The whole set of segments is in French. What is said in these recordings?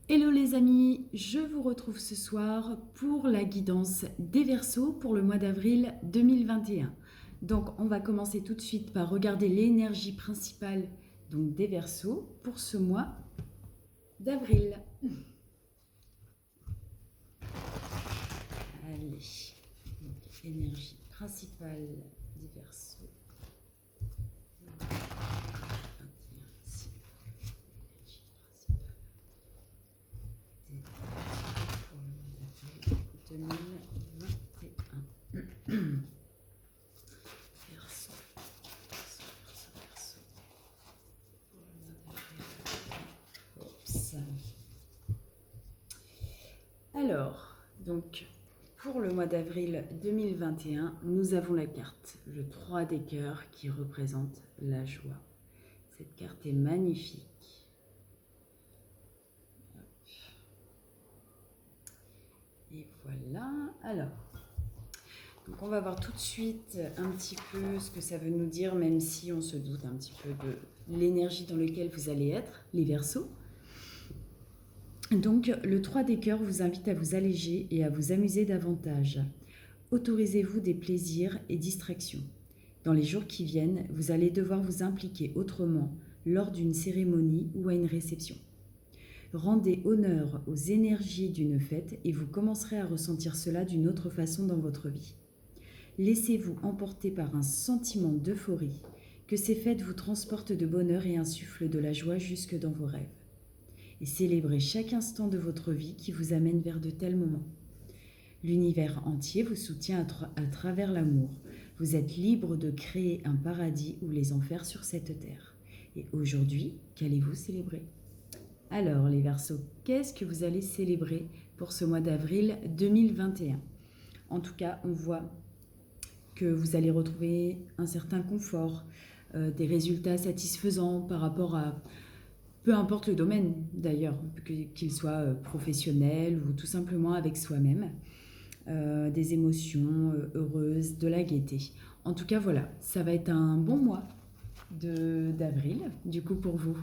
Hello les amis, je vous retrouve ce soir pour la guidance des Verseaux pour le mois d'avril 2021. Donc on va commencer tout de suite par regarder l'énergie principale donc des Verseaux pour ce mois d'avril. Allez, donc, énergie principale des Verseaux. Alors, donc, pour le mois d'avril 2021, nous avons la carte, le 3 des cœurs, qui représente la joie. Cette carte est magnifique. Et voilà. Alors, donc on va voir tout de suite un petit peu ce que ça veut nous dire, même si on se doute un petit peu de l'énergie dans laquelle vous allez être, les Verseaux. Donc, le 3 des cœurs vous invite à vous alléger et à vous amuser davantage. Autorisez-vous des plaisirs et distractions. Dans les jours qui viennent, vous allez devoir vous impliquer autrement lors d'une cérémonie ou à une réception. Rendez honneur aux énergies d'une fête et vous commencerez à ressentir cela d'une autre façon dans votre vie. Laissez-vous emporter par un sentiment d'euphorie, que ces fêtes vous transportent de bonheur et insufflent de la joie jusque dans vos rêves. Et célébrez chaque instant de votre vie qui vous amène vers de tels moments. L'univers entier vous soutient à travers l'amour. Vous êtes libre de créer un paradis ou les enfers sur cette terre. Et aujourd'hui, qu'allez-vous célébrer ? Alors, les Verseaux, qu'est-ce que vous allez célébrer pour ce mois d'avril 2021 ? En tout cas, on voit que vous allez retrouver un certain confort, des résultats satisfaisants par rapport à peu importe le domaine d'ailleurs, qu'il soit professionnel ou tout simplement avec soi-même, des émotions heureuses, de la gaieté. En tout cas, voilà, ça va être un bon mois d'avril, du coup pour vous.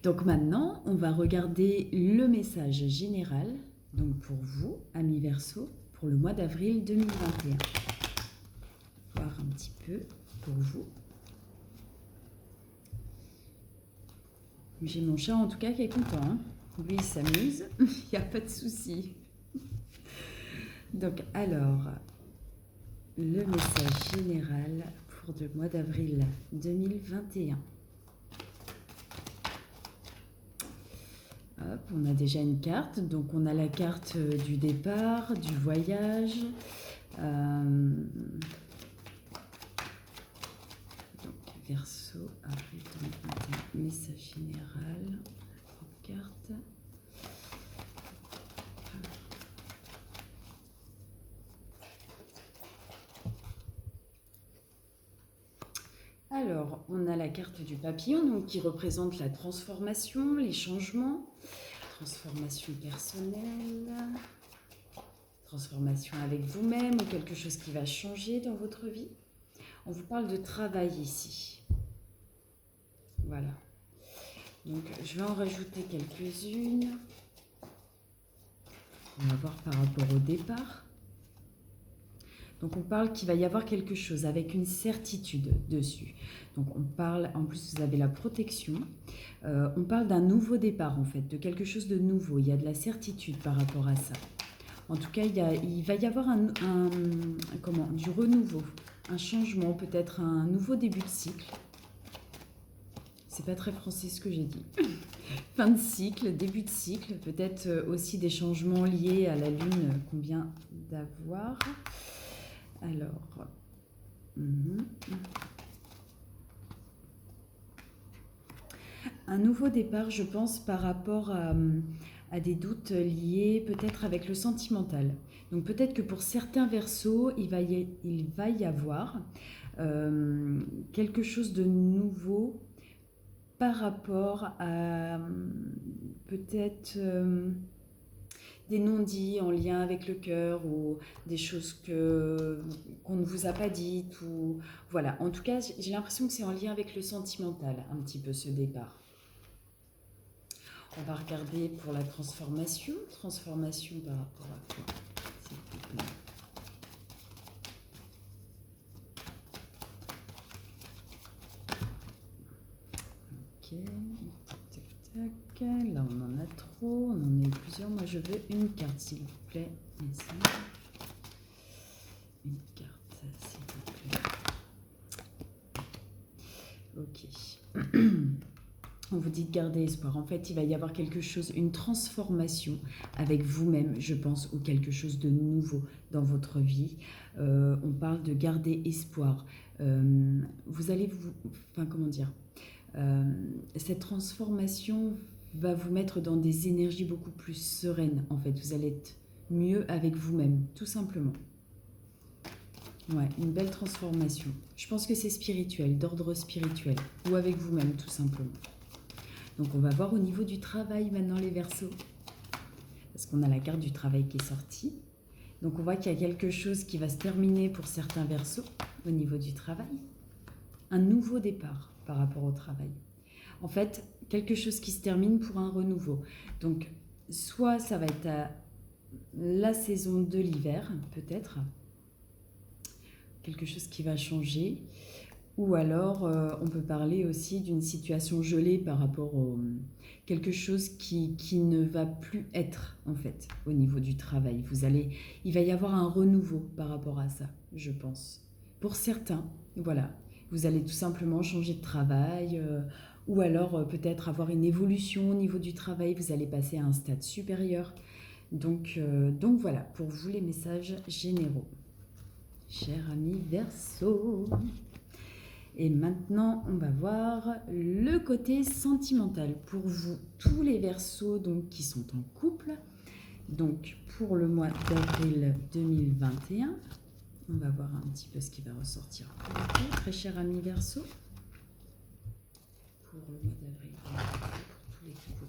Donc maintenant, on va regarder le message général, donc pour vous, amis Verseaux, pour le mois d'avril 2021. Voir un petit peu pour vous. J'ai mon chat en tout cas qui est content. Hein. Lui, il s'amuse, il n'y a pas de souci. Donc alors, le message général pour le mois d'avril 2021. Hop, on a déjà une carte. Donc on a la carte du départ, du voyage. Donc Verseau, avril 2021, message général. Carte. Alors, on a la carte du papillon donc, qui représente la transformation, les changements, transformation personnelle, transformation avec vous-même ou quelque chose qui va changer dans votre vie. On vous parle de travail ici. Voilà. Donc, je vais en rajouter quelques-unes. On va voir par rapport au départ. Donc on parle qu'il va y avoir quelque chose avec une certitude dessus. Donc on parle, en plus vous avez la protection, on parle d'un nouveau départ en fait, de quelque chose de nouveau. Il y a de la certitude par rapport à ça. En tout cas, il va y avoir du renouveau, un changement, peut-être un nouveau début de cycle. C'est pas très français ce que j'ai dit. Fin de cycle, début de cycle, peut-être aussi des changements liés à la lune qu'on vient d'avoir. Alors, un nouveau départ, je pense, par rapport à des doutes liés peut-être avec le sentimental. Donc peut-être que pour certains Verseaux, il va y avoir quelque chose de nouveau par rapport à peut-être des non-dits en lien avec le cœur ou des choses qu'on ne vous a pas dites. Ou... Voilà, en tout cas, j'ai l'impression que c'est en lien avec le sentimental, un petit peu ce départ. On va regarder pour la transformation. Transformation par rapport à quoi, s'il vous plaît? Ok. Tac, tac. Là, on en a trop. On en a eu plusieurs. Moi, je veux une carte, s'il vous plaît. Message. Une carte, s'il vous plaît. Ok. On vous dit de garder espoir. En fait, il va y avoir quelque chose, une transformation avec vous-même, je pense, ou quelque chose de nouveau dans votre vie. On parle de garder espoir. Vous allez vous... Enfin, comment dire, cette transformation va vous mettre dans des énergies beaucoup plus sereines, en fait. Vous allez être mieux avec vous-même, tout simplement. Ouais, une belle transformation. Je pense que c'est spirituel, d'ordre spirituel, ou avec vous-même, tout simplement. Donc on va voir au niveau du travail maintenant les Verseaux, parce qu'on a la carte du travail qui est sortie. Donc on voit qu'il y a quelque chose qui va se terminer pour certains Verseaux au niveau du travail. Un nouveau départ par rapport au travail. En fait, quelque chose qui se termine pour un renouveau. Donc soit ça va être à la saison de l'hiver, peut-être, quelque chose qui va changer. Ou alors, on peut parler aussi d'une situation gelée par rapport à quelque chose qui ne va plus être, en fait, au niveau du travail. Il va y avoir un renouveau par rapport à ça, je pense. Pour certains, voilà, vous allez tout simplement changer de travail, ou alors peut-être avoir une évolution au niveau du travail, vous allez passer à un stade supérieur. Donc voilà, pour vous les messages généraux. Cher ami Verseau. Et maintenant, on va voir le côté sentimental pour vous, tous les Verseaux donc, qui sont en couple. Donc, pour le mois d'avril 2021, on va voir un petit peu ce qui va ressortir pour vous, très cher ami Verseau. Pour le mois d'avril, pour tous les couples.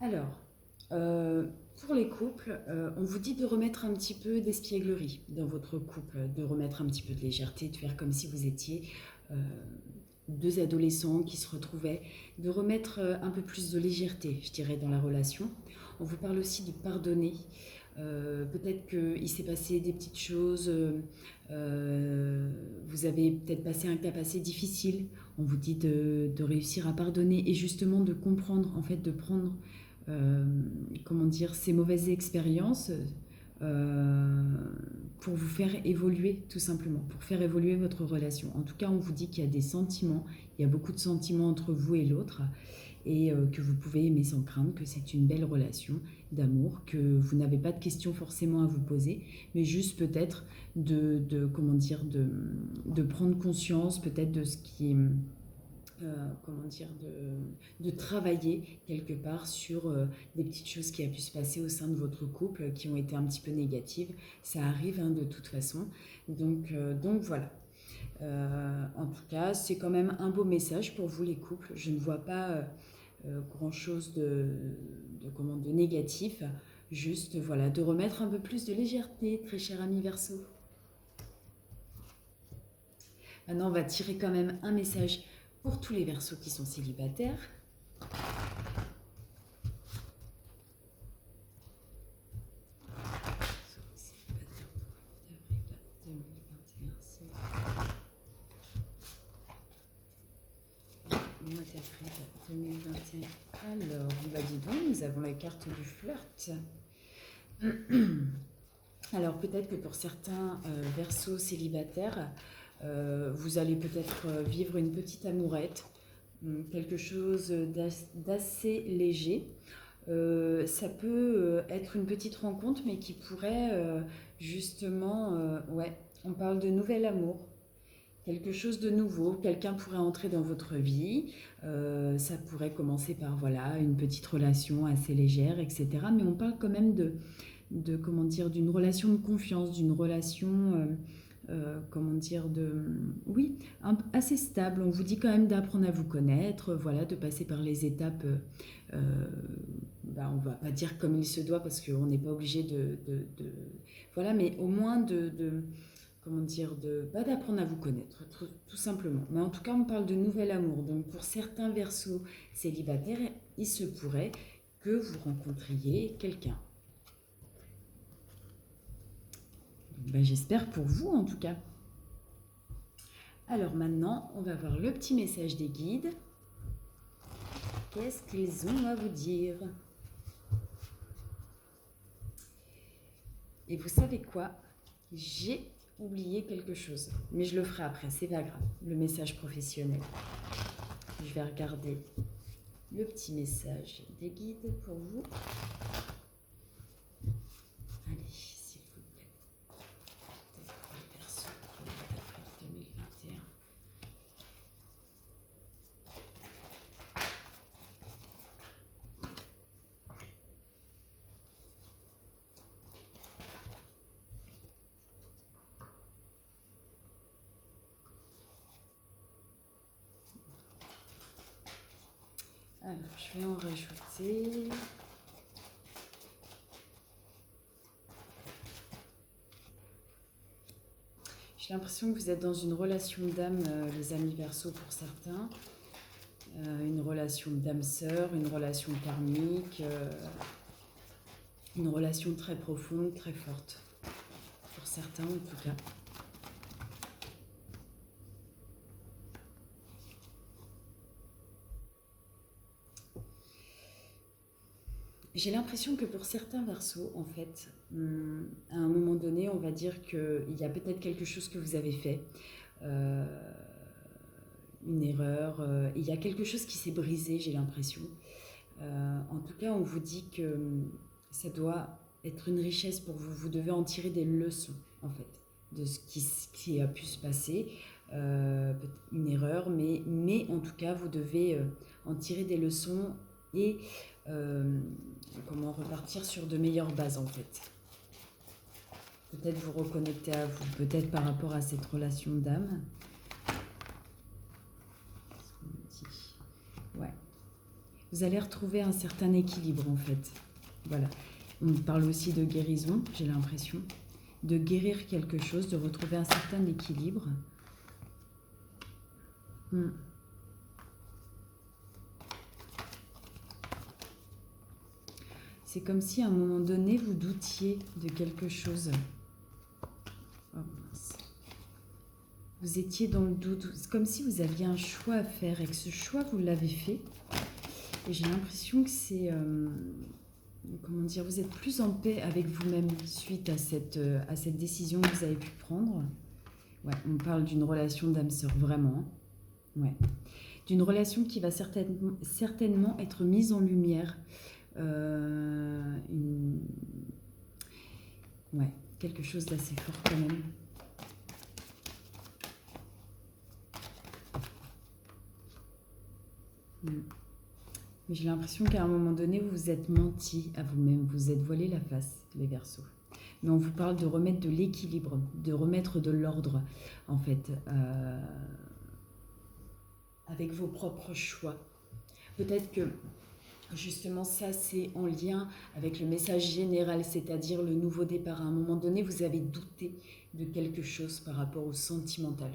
Alors, pour les couples, on vous dit de remettre un petit peu d'espièglerie dans votre couple, de remettre un petit peu de légèreté, de faire comme si vous étiez deux adolescents qui se retrouvaient, de remettre un peu plus de légèreté, je dirais, dans la relation. On vous parle aussi de pardonner. Peut-être qu'il s'est passé des petites choses, vous avez peut-être passé un cap assez difficile. On vous dit de réussir à pardonner et justement de comprendre, en fait, de prendre comment dire, ces mauvaises expériences pour vous faire évoluer, tout simplement, pour faire évoluer votre relation. En tout cas, on vous dit qu'il y a des sentiments, il y a beaucoup de sentiments entre vous et l'autre, et que vous pouvez aimer sans crainte, que c'est une belle relation d'amour, que vous n'avez pas de questions forcément à vous poser, mais juste peut-être comment dire, de prendre conscience peut-être de ce qui est... comment dire, de travailler quelque part sur des petites choses qui a pu se passer au sein de votre couple qui ont été un petit peu négatives. Ça arrive hein, de toute façon. Donc voilà. En tout cas, c'est quand même un beau message pour vous les couples. Je ne vois pas grand-chose de négatif. Juste voilà, de remettre un peu plus de légèreté, très cher ami Verseau. Maintenant, on va tirer quand même un message pour tous les Verseaux qui sont célibataires. Mois d'avril 2021. Alors, bah dis donc, nous avons la carte du flirt. Alors, peut-être que pour certains Verseaux célibataires, vous allez peut-être vivre une petite amourette, quelque chose d'assez léger. Ça peut être une petite rencontre, mais qui pourrait justement... ouais, on parle de nouvel amour. quelque chose de nouveau, quelqu'un pourrait entrer dans votre vie, ça pourrait commencer par voilà, une petite relation assez légère, etc. Mais on parle quand même comment dire, d'une relation de confiance, d'une relation, comment dire, oui, assez stable. On vous dit quand même d'apprendre à vous connaître, voilà, de passer par les étapes, on va pas dire comme il se doit parce qu'on n'est pas obligé voilà, mais au moins comment dire, pas d'apprendre à vous connaître, tout simplement. Mais en tout cas, on parle de nouvel amour. Donc pour certains Verseaux célibataires, il se pourrait que vous rencontriez quelqu'un. J'espère pour vous en tout cas. Alors maintenant, on va voir le petit message des guides. Qu'est-ce qu'ils ont à vous dire? Et vous savez quoi? J'ai oublié quelque chose, mais je le ferai après, c'est pas grave. Le message professionnel. Je vais regarder le petit message des guides pour vous. Allez, s'il vous plaît. Peut-être pour les personnes qui ont d'avril 2021. Alors, je vais en rajouter. J'ai l'impression que vous êtes dans une relation d'âme, les amis Verseaux pour certains. Une relation d'âme sœur, une relation karmique, une relation très profonde, très forte. Pour certains en tout cas. J'ai l'impression que pour certains Verseaux, en fait, à un moment donné, on va dire qu'il y a peut-être quelque chose que vous avez fait, une erreur, il y a quelque chose qui s'est brisé, j'ai l'impression. En tout cas, on vous dit que ça doit être une richesse pour vous. Vous devez en tirer des leçons, en fait, de ce qui a pu se passer. Une erreur, mais en tout cas, vous devez en tirer des leçons et comment repartir sur de meilleures bases, en fait. Peut-être vous reconnecter à vous, peut-être par rapport à cette relation d'âme. Ouais. Vous allez retrouver un certain équilibre, en fait. Voilà. On parle aussi de guérison, j'ai l'impression. De guérir quelque chose, de retrouver un certain équilibre. C'est comme si à un moment donné, vous doutiez de quelque chose. Oh mince. Vous étiez dans le doute. C'est comme si vous aviez un choix à faire et que ce choix, vous l'avez fait. Et j'ai l'impression que c'est... comment dire, vous êtes plus en paix avec vous-même suite à cette décision que vous avez pu prendre. Ouais, on parle d'une relation d'âme sœur, vraiment. Ouais. D'une relation qui va certainement être mise en lumière. Ouais, quelque chose d'assez fort quand même. Mais j'ai l'impression qu'à un moment donné, vous vous êtes menti à vous-même, vous êtes voilé la face, les Verseaux. Mais on vous parle de remettre de l'équilibre, de remettre de l'ordre, en fait, avec vos propres choix. Peut-être que, justement, ça, c'est en lien avec le message général, c'est-à-dire le nouveau départ. À un moment donné, vous avez douté de quelque chose par rapport au sentimental.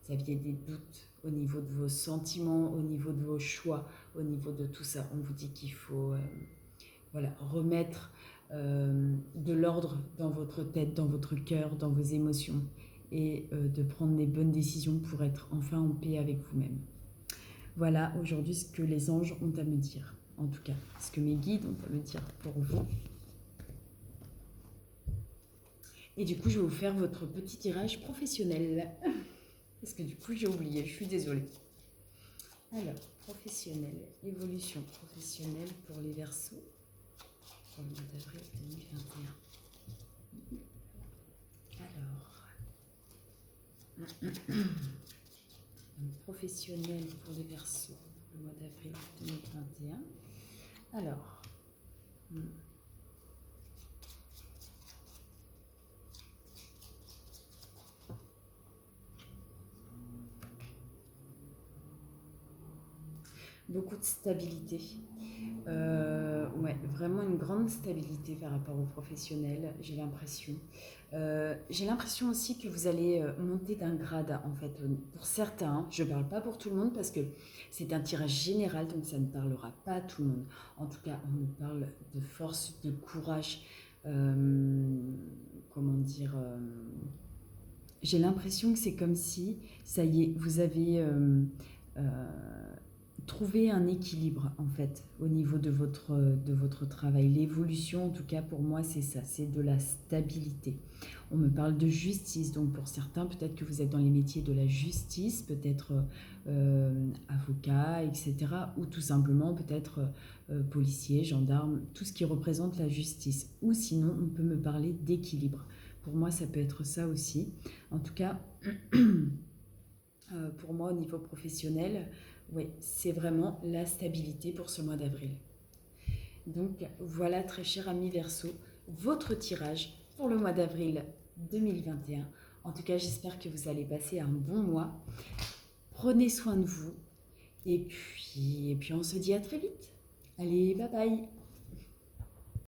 Vous aviez des doutes au niveau de vos sentiments, au niveau de vos choix, au niveau de tout ça. On vous dit qu'il faut remettre de l'ordre dans votre tête, dans votre cœur, dans vos émotions et de prendre les bonnes décisions pour être enfin en paix avec vous-même. Voilà aujourd'hui ce que les anges ont à me dire. En tout cas, ce que mes guides ont à me dire pour vous. Et du coup, je vais vous faire votre petit tirage professionnel. Parce que du coup, j'ai oublié, je suis désolée. Alors, professionnel, évolution professionnelle pour les Verseaux pour le mois d'avril 2021. Alors, Professionnel pour les Verseaux, le mois d'avril 2021. Alors, beaucoup de stabilité. Ouais, vraiment une grande stabilité par rapport aux professionnels, j'ai l'impression. J'ai l'impression aussi que vous allez monter d'un grade, en fait, pour certains. Je ne parle pas pour tout le monde parce que c'est un tirage général, donc ça ne parlera pas à tout le monde. En tout cas, on me parle de force, de courage. Comment dire J'ai l'impression que c'est comme si, ça y est, vous avez trouvé un équilibre, en fait, au niveau de votre travail. L'évolution, en tout cas, pour moi, c'est ça, c'est de la stabilité. On me parle de justice, donc pour certains, peut-être que vous êtes dans les métiers de la justice, peut-être avocat, etc. Ou tout simplement, peut-être policier, gendarme, tout ce qui représente la justice. Ou sinon, on peut me parler d'équilibre. Pour moi, ça peut être ça aussi. En tout cas, pour moi, au niveau professionnel, oui, c'est vraiment la stabilité pour ce mois d'avril. Donc voilà, très cher ami Verseau, votre tirage pour le mois d'avril 2021. En tout cas, j'espère que vous allez passer un bon mois. Prenez soin de vous. Et puis on se dit à très vite. Allez, bye bye.